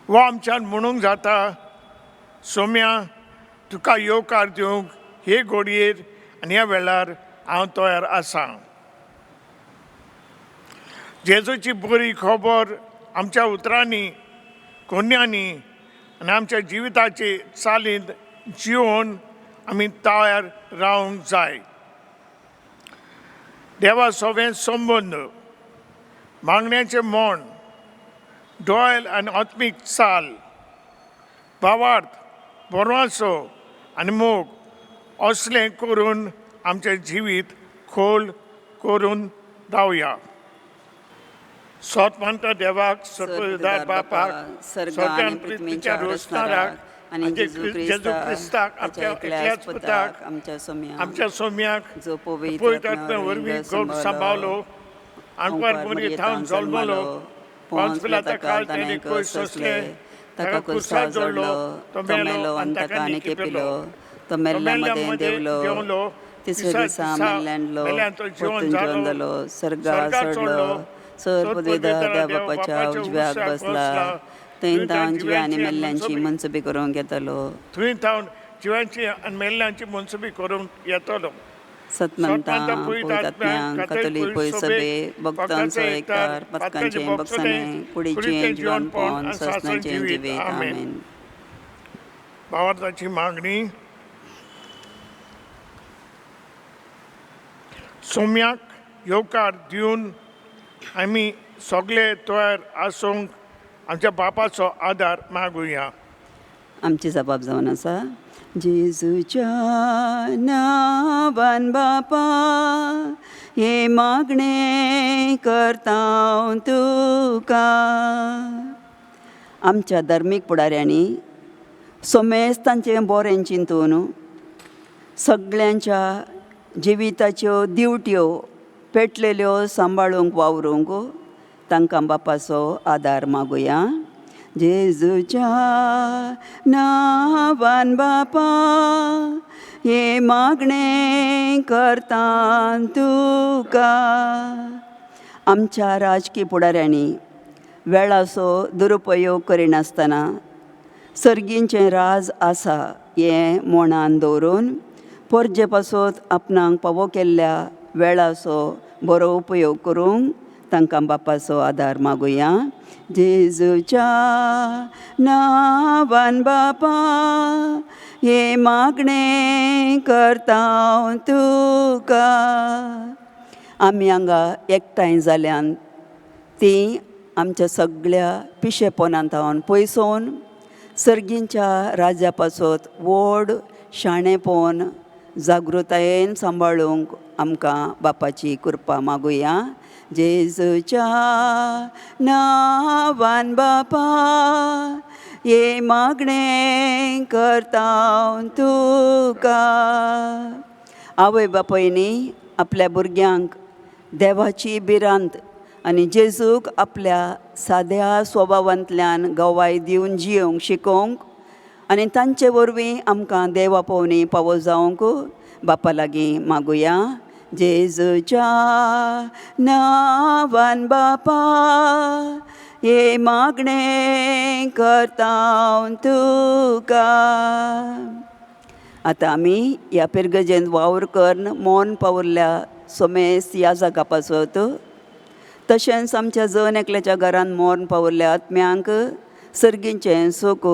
वो आमच्यान म्हणूंक जाता, सोम्या तुका येवकार दिवंक हे घोडयेर आनी ह्या वेळार हांव तयार आसां. जेजूची बरी खबर आमच्या उतरांनी, कोन्यांनी आनी आमच्या जिविताचे चालींत जिवन आमी तयार रावंक जाय. देवा सोबे संबंद, मागण्याचें मोण, दोळ आनी आत्मीक चाल, भावार्थ, बोरवांचो आनी मोग असलें करून आमचें जिवीत खोल करून दावया. सोत देवाक, सर्वदार बापाक, स्वर्गान पृथ्वीच्या रोसणाराक आनी जेजू क्रिस्ताक आपल्या एकल्याच पुताक आमच्या सोम्याक जो पवित्र आत्म्या वरवीं गौर सांबाळलो, आंकवार बरी थावन जल्मलो, पोंच पिलाता काळ तेणे कोयर सोंसले, ताका क्रुसार जोडलो, तो मेलो आनी ताका निके पिलो, तो मेल्ल्या मदें देंवलो, तिसऱ्या दिसा मेल्ल्यांतलो परतून जिवन जालो सर्गा चडलो सर पदवीधर देव बापाच्या उजव्याक बसला थंय तावन जिव्या आनी मेल्ल्यांची मनसुबी करूंक येतलो थंय तावन जिवांची आनी मेल्ल्यांची मनसुबी करूंक येतलो सतमंता पवित्रात्म्यांक कातोलीक पळय सभे भक्तांचो एककार पथकांचे बक्षाने कुडीचें जिवनपण आनी सासणाचें जिवीत आमेन. भावार्थाची मागणी सोम्याक येवकार दिवन आमी सगळे तयार आसूंक आमच्या बापाचो आदार मागुया. आमची जबाब जावन आसा जेजूच्या नांवान बापा हे मागणे करता तुका. आमच्या धर्मीक फुडाऱ्यांनी सोमेस्तांचें बरें चिंतून सगळ्यांच्या जिविताच्यो दिवट्यो पेटलेल्यो सांबाळूंक वावरूंक तांकां बापाचो आदार मागुया. जेजूच्या नांवान बापा हे मागणे करता तुका. आमच्या राजकीय फुडाऱ्यांनी वेळाचो दुरुपयोग करिनासतना सर्गींचें राज आसा हें मनान दवरून परजे पासत आपणाक फावो केल्ल्या वेळाचो बरो उपयोग करूंक तांकां बापाचो आदार मागुया. जेजूच्या नांवान बापा हे मागणे करता तुका. आमी हांगा एकठांय जाल्यान ती आमच्या सगळ्या पिशेपणांतावन पयसोवन सर्गींच्या राजा पासत व्हड शाणेपण जागृतायेन सांबाळूंक आमकां बापाची कृपा मागुया. जेजूच्या नांवान बापा हे मागणे करता तुका. आवय बापायनी आपल्या भुरग्यांक देवाची भिरांत आनी जेजूक आपल्या साद्या स्वभावांतल्यान गवाय दिवन जियोंक शिकोवंक आनी तांचे वरवीं आमकां देवा पोवनी फावो जावंक बापा लागीं मागुया. जेजूच्या नांवान बापा हे मागणे करता तुका. आतां आमी ह्या पिरगजेंत वावर करून मौन पावुरल्या सोमेस याजका पासत तशेंच आमच्या जन एकल्याच्या घरान मौन पावुरल्या आत्म्यांक सर्गींचें सूख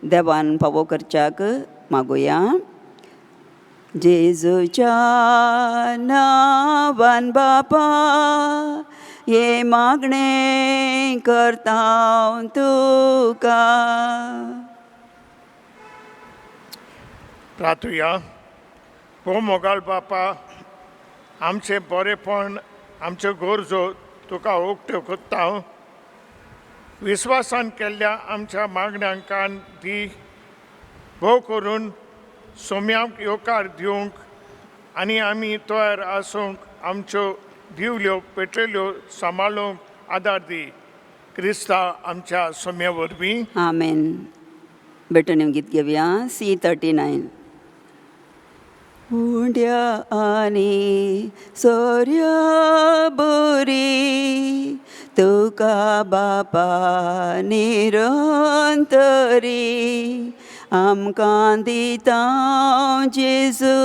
देवान फावो करच्याक मागुया. जेजूच्या नांवान बापा हे मागणे करता तुका. प्रार्थुया. हो मोगाळ बापा आमचें बरेपण आमच्यो गरजो तुका उक्त्यो कोत्ता. विस्वासान केल्ल्या आमच्या मागण्यांक कान दी. भोव करून सोम्यांक येवकार दिवंक आनी आमी तयार आसूंक आमच्यो दिवल्यो पेटयल्यो सांबाळूंक आदार दी. क्रिस्ता आमच्या सोम्या वरवीं आमेन. बेटून गीत घेवया. C39. उंड्या आनी सोर्या बरी तुका बापा निरंतरी आमकां दिता जेजू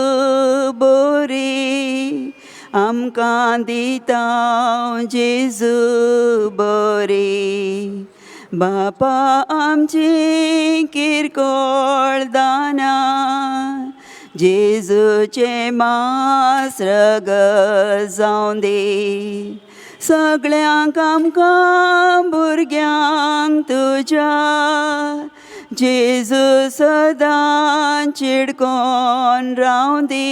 बरी आमकां दिता जेजू बरी. बापा आमची किरकोळ दानां जेजूचे मास रग जावं दे. सगळ्यांक आमकां भुरग्यांक तुज्या जेजू सदां चिडकोन रावं दी.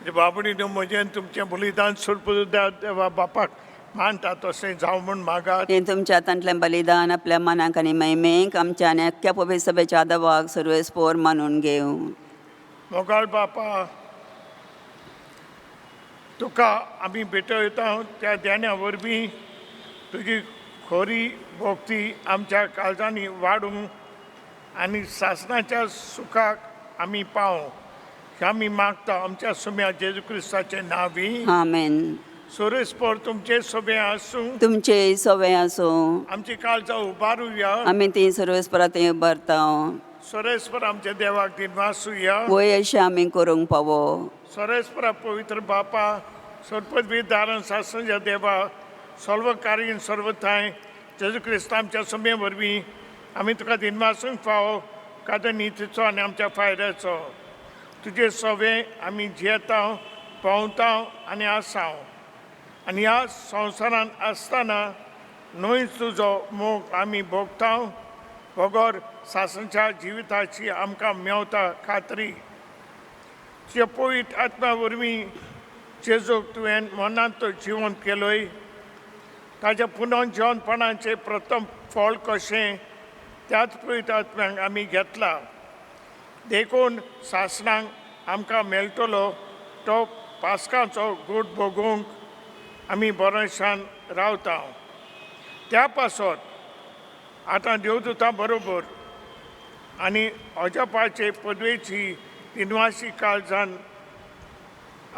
बाबडीनं म्हजें तुमचें बलिदान सुरपदा देवा बापाक मानता तशें जावं म्हूण मागात. हे तुमच्या हातांतलें बलिदान आपल्या मनाक आनी मैमेक आमच्या आनी अख्ख्या पवित्र सभेच्या आदावाक सर्वेस्पोर मानून घेवं. मोगाळ बापा, तुका आमी भेटयता त्या ध्याना वरवीं तुजी खरी भोक्ती आमच्या काळजांनी वाडूं आनी सासणाच्या सुखाक आमी पावूं हें आमी मागता आमच्या सुम्या जेजू क्रिस्ताचें नांवी. आमेन. सुरेस्पोर तुमचे सभे आसूं, तुमचे सवय आसूं. आमची काळजां उबारुया. आमी ती सर्वेस्परात भरता. सुरेस्पर आमच्या देवाक दिनवासूया. वय अशें आमी करूंक पावो. सुरेस्परा पवित्र बापा, सरपदवी दारान सासणाच्या देवा, सर्व कार्य सर्व थाय जेजू क्रिस्त आमच्या समे वरवीं आमी तुका दिनवासूंक फावो कादो नितीचो आनी आमच्या फायद्याचो. तुजे सवे आमी जियेता, पावता आनी आसां. आनी ह्या संवसारांत आसतना न्हूच तुजो मोग आमी भोगता. वगोर सासणाच्या जिविताची आमकां मेवता खात्री. तुज्या पवित्र आत्म्या वरवीं जेजूक तुवें मनांत जिवन केलोय, ताच्या पुनर्जीवनपणाचें प्रथम फळ कशें त्याच पवित्र आत्म्याक आमी घेतला. देखून सासणांक आमकां मेळटलो तो पास्काचो गोड भोगूंक आमी बरेंशान रावता. त्या पासत आतां देवदूतां बरोबर आनी अजपाचे पदवेची दिनवासी काळजान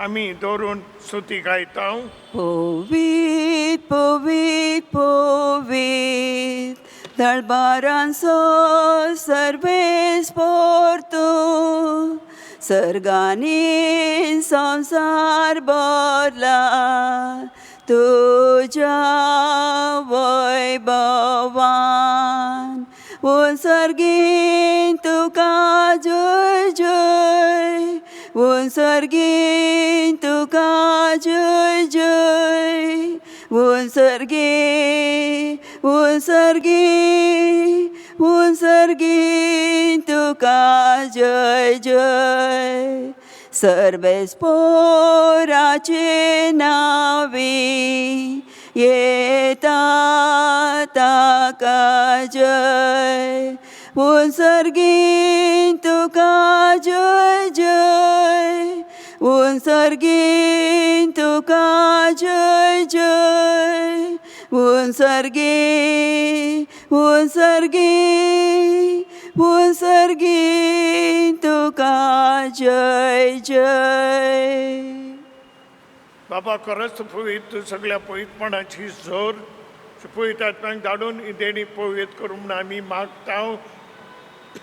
आमी दवरून स्तुती गायता. पोवीत पोवीत पोवीत दळबारांचो सर्वेस्पोर तूं. सर्गांनी संवसार भरला तुज्या वैभवान. सर्गीन तुका जय जय, सर्गीन तुका जय जय. सर्गीन तुका जय जय. सर्वेस्पोराचे नावी येता ताका जय. सर्गीन तुका जय जय, सर्गीन तुका जय जय. सर्गीन तुका जय जय. बाबा खरंच पवित तूं सगळ्या पवित्रपणाची जोर पवित्र आत्म्याक धाडून ही देणी पवित करूं म्हणून आमी मागता.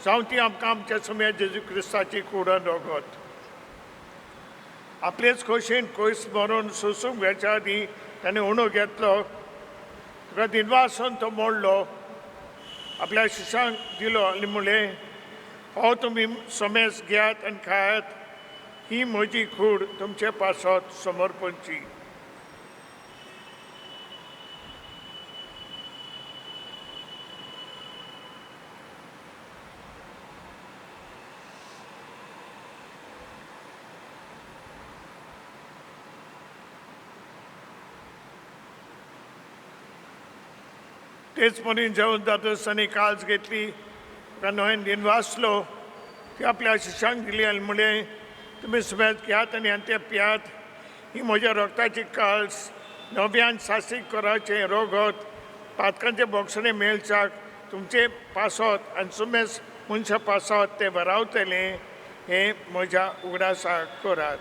जावं ती आमकां आमच्या सम्या जेजू क्रिस्ताची कुडा दोगोत. आपलेच खोशेन कोयस मरून सोसूंक वेच्या आदी ताणें उणो घेतलो. तुका दिनवासन तो मोडलो, आपल्या शिशांक दिलो आनी म्हणलें, हो तुमी समेस घेयात आनी खायात, ही म्हजी कूड तुमचे पासत समर्पणची. तेच म्हणून जेवण जात आसतना काळज घेतली, कारण हांवें दिन वाचलो की आपल्या शिशांक दिली आनी म्हणलें, तुमी समेत घेयात आनी ते पियात, ही म्हज्या रक्ताची काळज नव्यान सासीक कराचें रोगत पातकांचे बोगसणे मेळच्याक तुमचे पासत आनी सुमेस मनशा पासत ते भरावतले हें म्हज्या उगडासाक करात.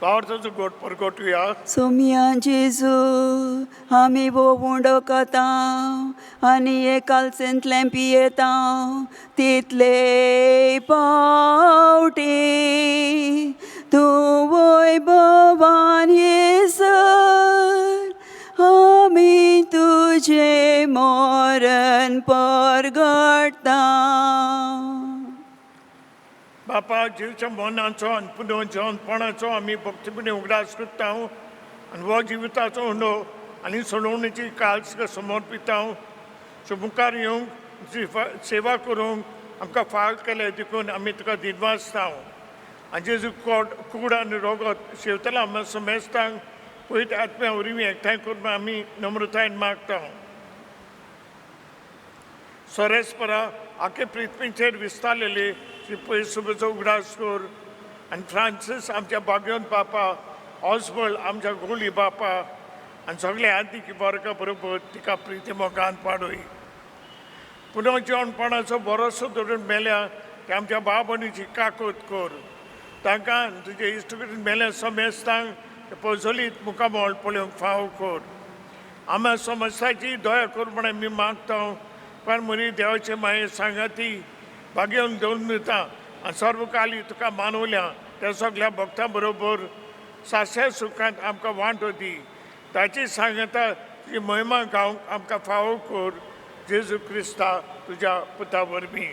पावरचो गोट परगोटुया. सोमिया जेजू आमी भोवूंड कोतां आनी एकालसेंतलें पियेतां तितले पावटी तूं वैभवान येसर आमी तुजें मरण परगटता. बापा जीवच्या मनाचो आनी पुनोवचो आनी पणाचो आमी भक्तीपणे उगडास करता आनी हो जिविताचो हुंडो आनी सोडवणेची काळज समर्पिता सो मुखार येवंक तुजी सेवा करूंक आमकां फाळ केले देखून आमी तुका दिनवासता आनी जेजू कूड आनी रोगत शेवतला आमी समेस्तांक पयत आत्म्या वरवीं एकठांय करून आमी नम्रतायेन मागता सोरेस्परा आखे पृथ्वीचेर विस्तारलेले श्री पयसुबेचो उगडास कर आनी फ्रांसीस आमच्या भाग्यवंत बापा ऑस्बर्ड आमच्या गोली बापा आनी सगळे आदीक बारका बरोबर तिका प्रिती मोगान पाडय पुनः जेवणपणाचो भरोसो धरून मेल्या ते आमच्या भावभयणीची काकूत कर तांकां तुजे इश्ट करून मेल्या समेस्तांक पजलीत मुखामोळ पळोवंक फावो कर आम्या समस्याची दया कर म्हण आमी मागता पण म्हणी देवाचे माये सांगाती भाग्यवन देवन दिता आनी सर्वकाली तुका मानवल्या त्या सगळ्या भक्तां बरोबर साशे सुखांत आमकां वांटो दी ताची सांगता तुजी महिमा गावंक आमकां फावो कर जेजू क्रिस्ता तुज्या पुता वरवीं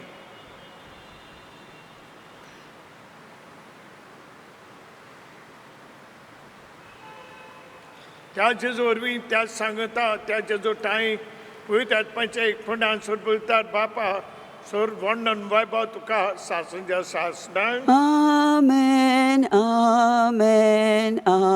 त्या जेजू वरवीं त्या सांगता त्या जेजू टाय पळयत आत्म्याच्या एकपणान सोड बोलतात बापा सोर वर्णन वैभव तुका सासनच्या सासनाक आमेन आमेन आमेन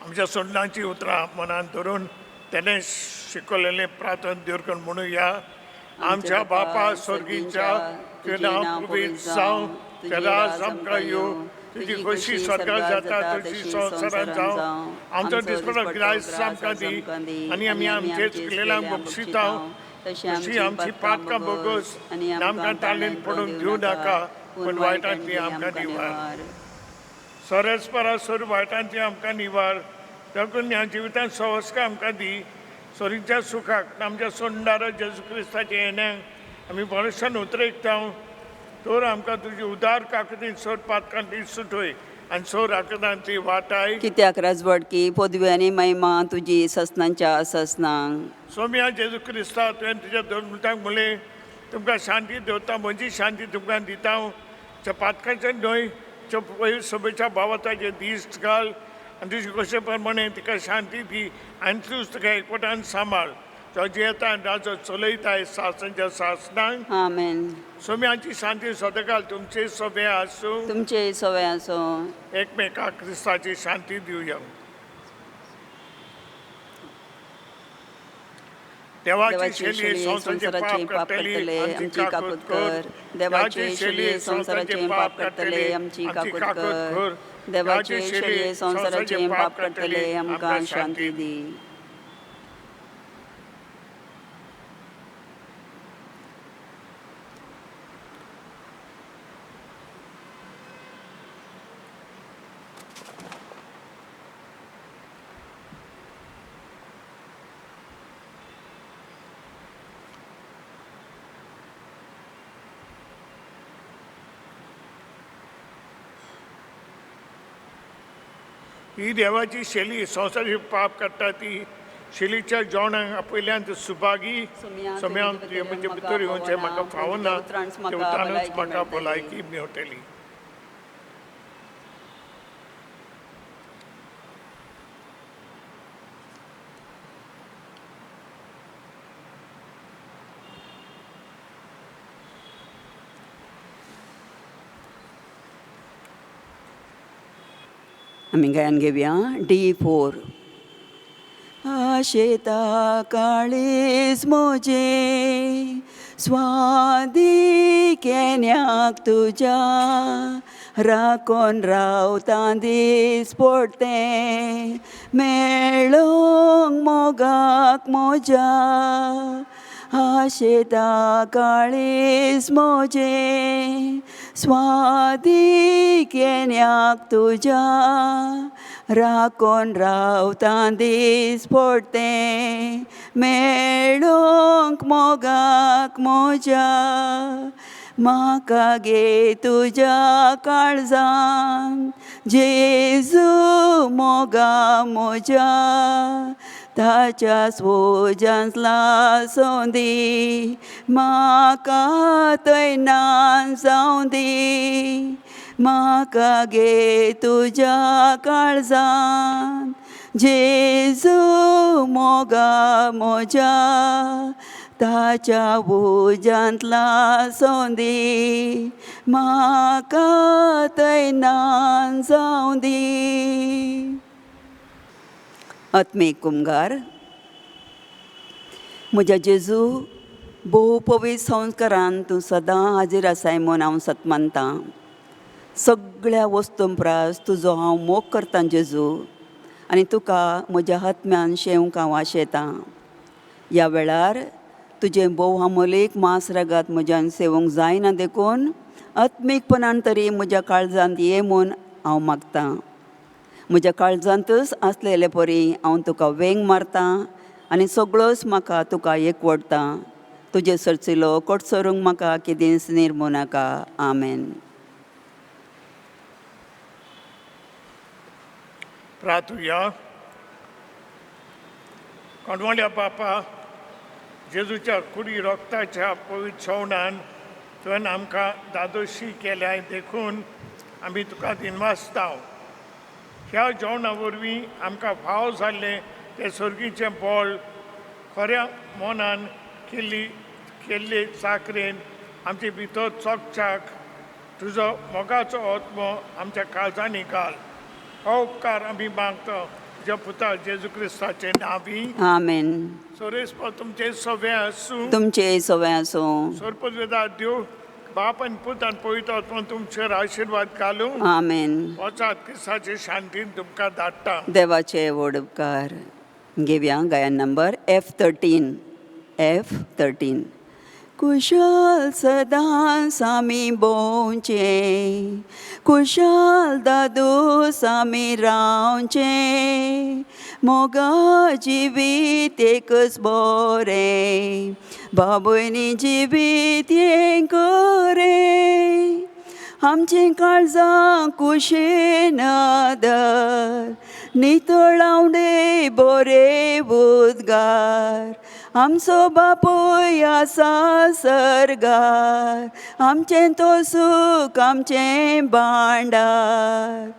आमच्या सोडणाची उतरां मनान धरून तेणें शिकवलेलें प्रार्थना देवकन म्हणुया आमच्या बापा स्वर्गीच्या तुजें नांव पवित्र जावं तुजें राज आमकां येवं तुजी खोशी स्वर्गांत जाता तशी संवसारांत जावं आमचो दिसपडो गिरायस आमकां दी आनी आमी आमचे चुकलेल्यांक बक्षिता तशी आमची पातकां बोगस आनी आमकां ताळेन पडूंक दिवं नाका पूण वायटांतली आमकां निवार सोरेस्परा सोर वायटांतली आमकां निवार देखून ह्या जिवितांत संवस्कार आमकां दी सोरीच्या सुखाक आमच्या सोडणारो जेजू क्रिस्ताचे येण्याक आमी भरोशान उतरयता तर आमकां तुजी उदार काकतीन सोर पातकांतली सुटय आनी सोर आकदांतली वाटाय कित्याक राजवडकी पदवी आनी महिमा तुजी ससनांच्या ससनांक सोम्या जेजू क्रिस्ता तुवें तुज्या दोन मुतांक म्हणलें तुमकां शांती देवता म्हजी शांती तुमकां दिता पातकांचे न्हय सभेच्या भावाताचे दीस घाल आनी तुजे कशे प्रमाणे तिका शांती दी आनी तूंच तुका एकवटान सांबाळ तो जेता आनी राजो चलयताय सासनच्या सासनांक आमेन सोम्याची शांती सदांकाल तुमचे सभे आसूं तुमचे सवय आसो एकमेकाक क्रिस्ताची शांती दिवया देवाची शैली संसाराचे पाप करतले आमची काकूत कर देवाची शैली संसाराचे पाप करतले आमची काकूत कर देवाची शैली संसाराचे पाप करतले आमकां शांती दी ही देवाची शैली संसाराची पाप करता ती शैलीच्या जेवणाक आपयल्यांत सुभागी सोम्यान म्हणजे भितर येवचें म्हाका फावना तेवतानूच म्हाका भलायकी मेळटली आमी गायन घेवया D4 आशेता काळीज मोजे स्वादी केन्याक तुज्या राखोन रावता दीस पडते मेळोंक मोगाक मोज्या आशेता काळीज मोजे स्वादी केन्याक तुज्या राखोन रावता दीस पडते मेळोंक मोगाक मोज्या म्हाका घे तुज्या काळजान जेजू मोगा म्हज्या ताच्या सोज्यांत लासूं दी म्हाका तैनान जावं दी म्हाका घे तुज्या काळजान जेजू मोगा म्हज्या ताच्या उज्यांत लासूं दी म्हाका तैनान जावं दी. आत्मीक कुमगार, म्हज्या जेजू भोव पवित्र संस्कारान तूं सदां हाजीर आसाय म्हूण हांव सत मानतां. सगळ्या वस्तूं परस तुजो हांव मोग करतां जेजू आनी तुका म्हज्या आत्म्यान शेवंक हांव आशेतां. ह्या वेळार तुजें भोव आमोलीक मास रागात म्हज्यान सेवूंक जायना देखून आत्मीकपणान तरी म्हज्या काळजांत ये म्हूण हांव मागतां. म्हज्या काळजांतच आसलेले परी हांव तुका वेंग मारतां आनी सगळोच म्हाका तुका एकवटतां. तुजे सर्चिलो कोटसरूंक म्हाका केदींच निर्मू नाका. आमेन. प्रार्थुया. कोणवल्या बापा, जेजूच्या कुडी रोगताच्या पवित्र सवनान तुवें आमकां दादोशी केल्या देखून आमी तुका दिनवासता. ह्या जेवणा वरवीं आमकां फाव जाल्लें तें सर्गीचें बोळ खऱ्या मनान केल्ले चाकरेन आमचे भितर चोगच्याक तुजो मोगाचो आत्मो आमच्या काळजांनी घाल. हो उपकार आमी मागता तुज्या पुता जेजू क्रिस्ताचे नांवी. आमेन. सोरेस्पो तुमचे सवे आसूं. तुमचे सवय आसूं. सोरपत वेदा देव बाप आनी पूत आनी पवित्र आत्मा तुमचेर आशिर्वाद घालूं. आमेन. वचात क्रिस्ताचे शांतीन तुमकां धाडटा. देवाचे व्हड उपकार. घेवया गायन नंबर F13. कुशल सदां सामी भोंवचें कुशल दादोस आमी रावचें मोगा जिवीत एकच बरें बाबयनी जिवीत हें करें आमचें काळजां कुशेन आदर नितळावडे बरे उदगार आमचो बापूय आसा सर्गार आमचें तो सूख आमचें भांडार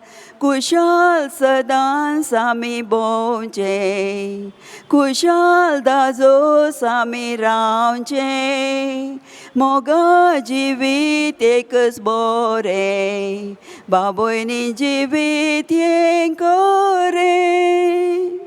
कुशल सदां सामी भोंवचें कुशल दाजोस आमी रावचें मोगा जिवीत एकच बरें बाबयनी जिवीत हें करें.